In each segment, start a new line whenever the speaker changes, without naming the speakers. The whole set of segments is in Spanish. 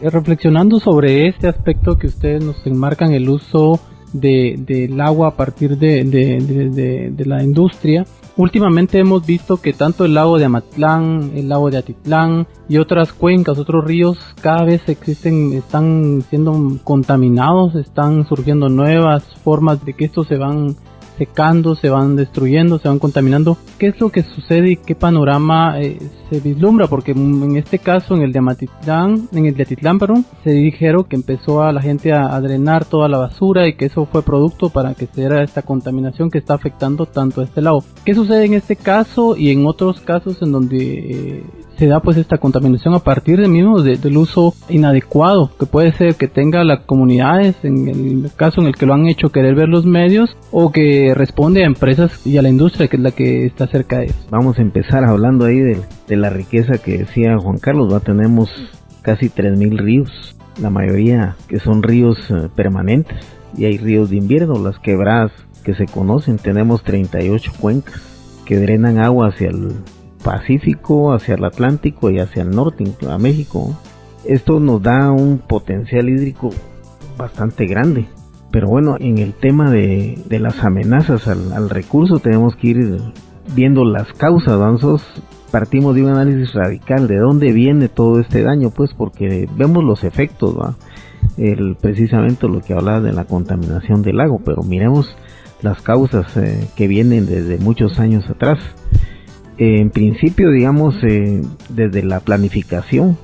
Reflexionando sobre este aspecto que ustedes nos enmarcan, el uso del agua a partir de la industria, últimamente hemos visto que tanto el lago de Amatlán, el lago de Atitlán y otras cuencas, otros ríos, cada vez están siendo contaminados, están surgiendo nuevas formas de que estos se van secando, se van destruyendo, se van contaminando. ¿Qué es lo que sucede y qué panorama se vislumbra? Porque en este caso, en el de Atitlán, se dijeron que empezó a la gente a drenar toda la basura y que eso fue producto para que se diera esta contaminación que está afectando tanto a este lago. ¿Qué sucede en este caso y en otros casos en donde se da pues esta contaminación a partir del uso inadecuado que puede ser que tenga las comunidades, en el caso en el que lo han hecho querer ver los medios, o que responde a empresas y a la industria que es la que está cerca de ellos?
Vamos a empezar hablando ahí de la riqueza que decía Juan Carlos. Tenemos casi 3,000 ríos, la mayoría que son ríos permanentes, y hay ríos de invierno, las quebradas que se conocen. Tenemos 38 cuencas que drenan agua hacia el Pacífico, hacia el Atlántico y hacia el norte, a México. Esto nos da un potencial hídrico bastante grande. Pero bueno, en el tema de las amenazas al recurso tenemos que ir viendo las causas. Nosotros partimos de un análisis radical de dónde viene todo este daño, pues porque vemos los efectos, precisamente lo que hablaba de la contaminación del lago, pero miremos las causas que vienen desde muchos años atrás. En principio, desde la planificación,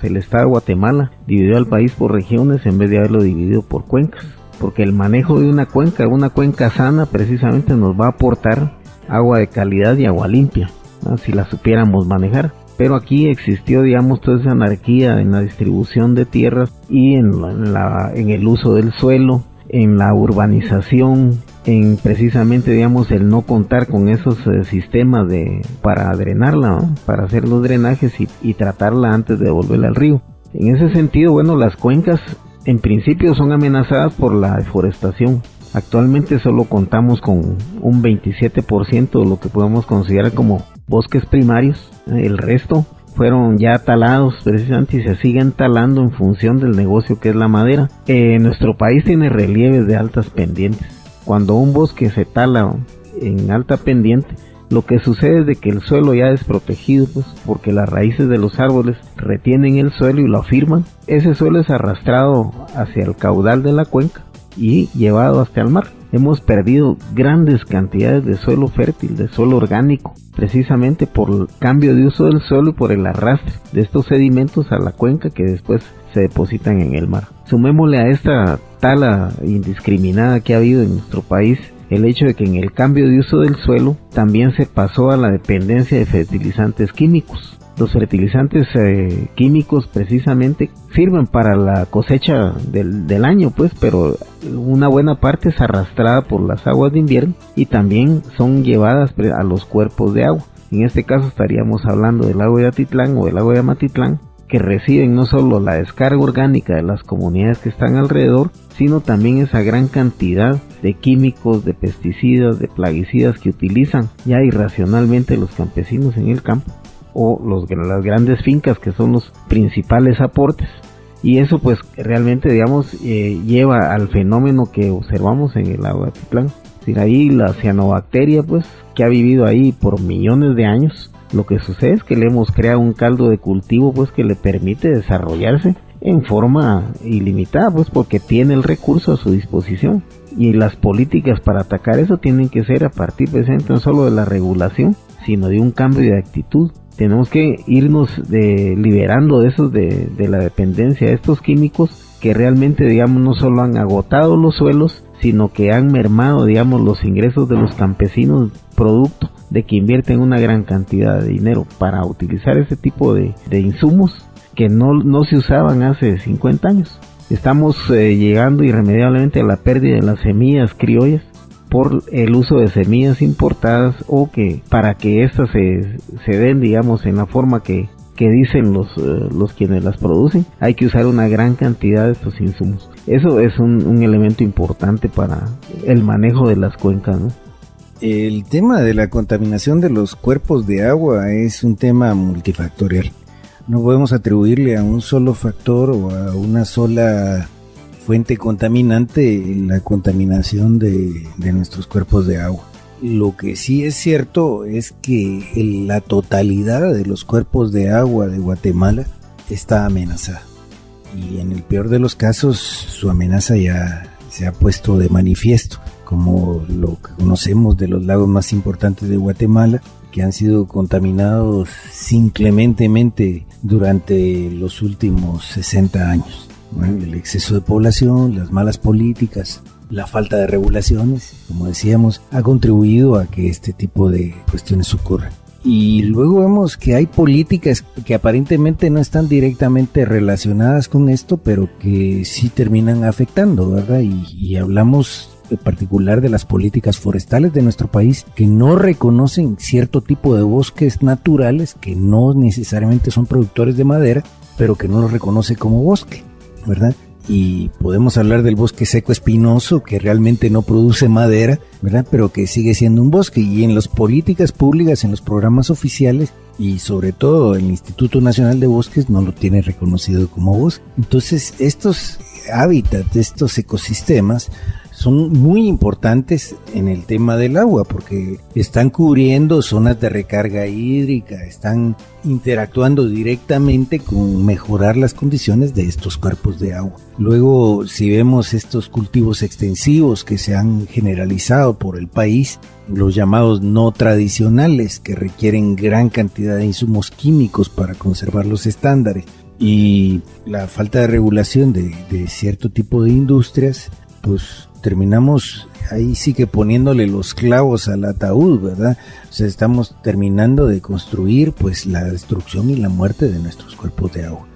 el Estado de Guatemala dividió al país por regiones en vez de haberlo dividido por cuencas, porque el manejo de una cuenca sana, precisamente nos va a aportar agua de calidad y agua limpia, ¿no? Si la supiéramos manejar. Pero aquí existió, toda esa anarquía en la distribución de tierras y en el uso del suelo, en la urbanización, en precisamente el no contar con esos sistemas para drenarla, ¿no? Para hacer los drenajes y tratarla antes de devolverla al río. En ese sentido, las cuencas en principio son amenazadas por la deforestación. Actualmente solo contamos con un 27% de lo que podemos considerar como bosques primarios. El resto fueron ya talados precisamente y se siguen talando en función del negocio que es la madera. Nuestro país tiene relieves de altas pendientes. Cuando un bosque se tala en alta pendiente, lo que sucede es de que el suelo ya es protegido, pues, porque las raíces de los árboles retienen el suelo y lo afirman. Ese suelo es arrastrado hacia el caudal de la cuenca y llevado hasta el mar. Hemos perdido grandes cantidades de suelo fértil, de suelo orgánico, precisamente por el cambio de uso del suelo y por el arrastre de estos sedimentos a la cuenca que después se depositan en el mar. Sumémosle a esta tala indiscriminada que ha habido en nuestro país el hecho de que en el cambio de uso del suelo también se pasó a la dependencia de fertilizantes químicos. Los fertilizantes químicos precisamente sirven para la cosecha del año, pues, pero una buena parte es arrastrada por las aguas de invierno y también son llevadas a los cuerpos de agua. En este caso estaríamos hablando del lago de Atitlán o del lago de Amatitlán, que reciben no solo la descarga orgánica de las comunidades que están alrededor, sino también esa gran cantidad de químicos, de pesticidas, de plaguicidas que utilizan ya irracionalmente los campesinos en el campo, o las grandes fincas, que son los principales aportes. Y eso pues realmente lleva al fenómeno que observamos en el lago de Atitlán. Es decir, ahí la cianobacteria, pues, que ha vivido ahí por millones de años, lo que sucede es que le hemos creado un caldo de cultivo, pues, que le permite desarrollarse en forma ilimitada, pues, porque tiene el recurso a su disposición. Y las políticas para atacar eso tienen que ser a partir precisamente no solo de la regulación, sino de un cambio de actitud. Tenemos que irnos liberando de esos de la dependencia de estos químicos que realmente, no solo han agotado los suelos, sino que han mermado, los ingresos de los campesinos, producto de que invierten una gran cantidad de dinero para utilizar ese tipo de insumos que no se usaban hace 50 años. Estamos llegando irremediablemente a la pérdida de las semillas criollas por el uso de semillas importadas, o que para que éstas se den, en la forma que dicen los quienes las producen, hay que usar una gran cantidad de estos insumos. Eso es un elemento importante para el manejo de las cuencas, ¿no?
El tema de la contaminación de los cuerpos de agua es un tema multifactorial. No podemos atribuirle a un solo factor o a una sola fuente contaminante la contaminación de nuestros cuerpos de agua. Lo que sí es cierto es que la totalidad de los cuerpos de agua de Guatemala está amenazada. Y en el peor de los casos, su amenaza ya se ha puesto de manifiesto, como lo que conocemos de los lagos más importantes de Guatemala, que han sido contaminados inclementemente durante los últimos 60 años. Bueno, el exceso de población, las malas políticas, la falta de regulaciones, como decíamos, ha contribuido a que este tipo de cuestiones ocurran. Y luego vemos que hay políticas que aparentemente no están directamente relacionadas con esto, pero que sí terminan afectando, ¿verdad? Y hablamos en particular de las políticas forestales de nuestro país, que no reconocen cierto tipo de bosques naturales, que no necesariamente son productores de madera, pero que no los reconoce como bosque, ¿verdad? Y podemos hablar del bosque seco espinoso, que realmente no produce madera, ¿verdad? Pero que sigue siendo un bosque. Y en las políticas públicas, en los programas oficiales, y sobre todo el Instituto Nacional de Bosques no lo tiene reconocido como bosque. Entonces, estos hábitats, estos ecosistemas, son muy importantes en el tema del agua, porque están cubriendo zonas de recarga hídrica, están interactuando directamente con mejorar las condiciones de estos cuerpos de agua. Luego, si vemos estos cultivos extensivos que se han generalizado por el país, los llamados no tradicionales, que requieren gran cantidad de insumos químicos para conservar los estándares, y la falta de regulación de cierto tipo de industrias, pues terminamos ahí sí que poniéndole los clavos al ataúd, ¿verdad? O sea, estamos terminando de construir pues la destrucción y la muerte de nuestros cuerpos de agua.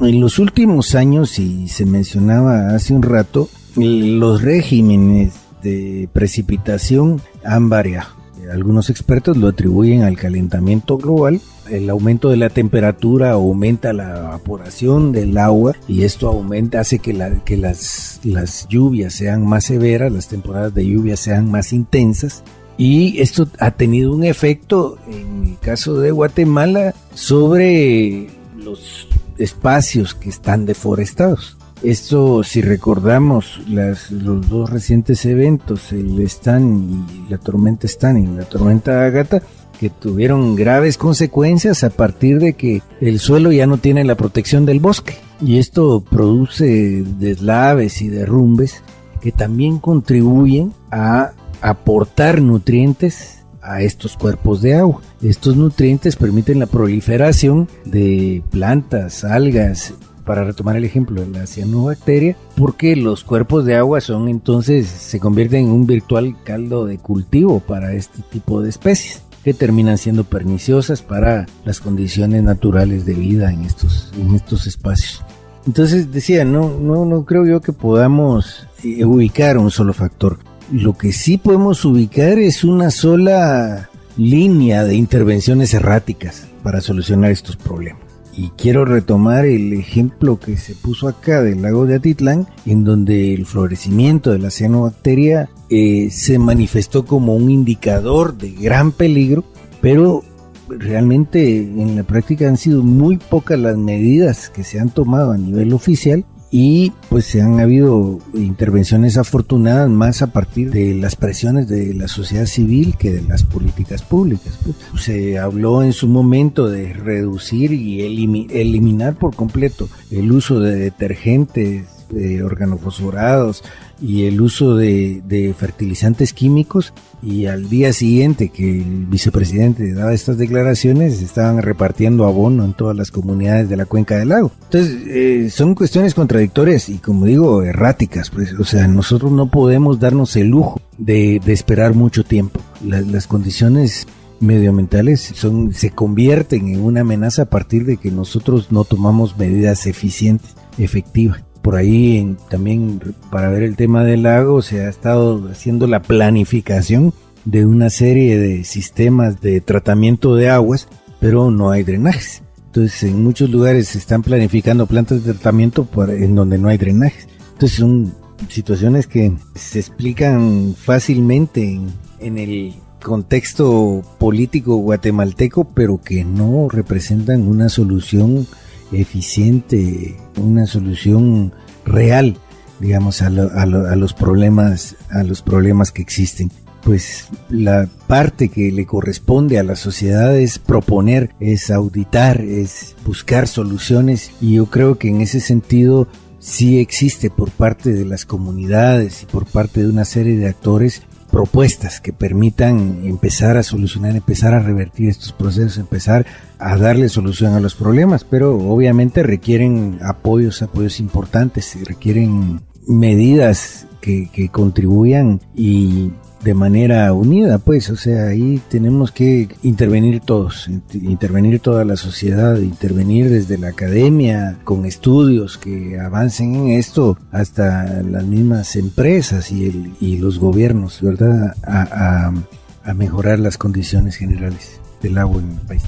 En los últimos años, y se mencionaba hace un rato, los regímenes de precipitación han variado. Algunos expertos lo atribuyen al calentamiento global. El aumento de la temperatura aumenta la evaporación del agua y esto hace que las lluvias sean más severas, las temporadas de lluvia sean más intensas, y esto ha tenido un efecto en el caso de Guatemala sobre los espacios que están deforestados. Esto, si recordamos los dos recientes eventos, el Stan y la tormenta Stan y la tormenta Ágata, que tuvieron graves consecuencias a partir de que el suelo ya no tiene la protección del bosque, y esto produce deslaves y derrumbes que también contribuyen a aportar nutrientes a estos cuerpos de agua. Estos nutrientes permiten la proliferación de plantas, algas, para retomar el ejemplo de la cianobacteria, porque los cuerpos de agua se convierten en un virtual caldo de cultivo para este tipo de especies, que terminan siendo perniciosas para las condiciones naturales de vida en estos espacios. Entonces decía, no creo yo que podamos ubicar un solo factor. Lo que sí podemos ubicar es una sola línea de intervenciones erráticas para solucionar estos problemas. Y quiero retomar el ejemplo que se puso acá del lago de Atitlán, en donde el florecimiento de la cianobacteria se manifestó como un indicador de gran peligro, pero realmente en la práctica han sido muy pocas las medidas que se han tomado a nivel oficial, y pues se han habido intervenciones afortunadas más a partir de las presiones de la sociedad civil que de las políticas públicas. Pues, se habló en su momento de reducir y eliminar por completo el uso de detergentes, de organofosforados y el uso de fertilizantes químicos, y al día siguiente que el vicepresidente daba estas declaraciones estaban repartiendo abono en todas las comunidades de la cuenca del lago. Entonces son cuestiones contradictorias y, como digo, erráticas, pues. O sea, nosotros no podemos darnos el lujo de esperar mucho tiempo. Las condiciones medioambientales se convierten en una amenaza a partir de que nosotros no tomamos medidas eficientes, efectivas. Por ahí también, para ver el tema del lago, se ha estado haciendo la planificación de una serie de sistemas de tratamiento de aguas, pero no hay drenajes. Entonces, en muchos lugares se están planificando plantas de tratamiento en donde no hay drenajes. Entonces, son situaciones que se explican fácilmente en el contexto político guatemalteco, pero que no representan una solución eficiente, una solución real, digamos, a los problemas que existen. Pues la parte que le corresponde a la sociedad es proponer, es auditar, es buscar soluciones, y yo creo que en ese sentido sí existe por parte de las comunidades y por parte de una serie de actores propuestas que permitan empezar a solucionar, empezar a revertir estos procesos, empezar a darle solución a los problemas, pero obviamente requieren apoyos importantes, requieren medidas que contribuyan y de manera unida, pues, o sea, ahí tenemos que intervenir todos, intervenir toda la sociedad, intervenir desde la academia, con estudios que avancen en esto, hasta las mismas empresas y los gobiernos, ¿verdad?, a mejorar las condiciones generales del agua en el país.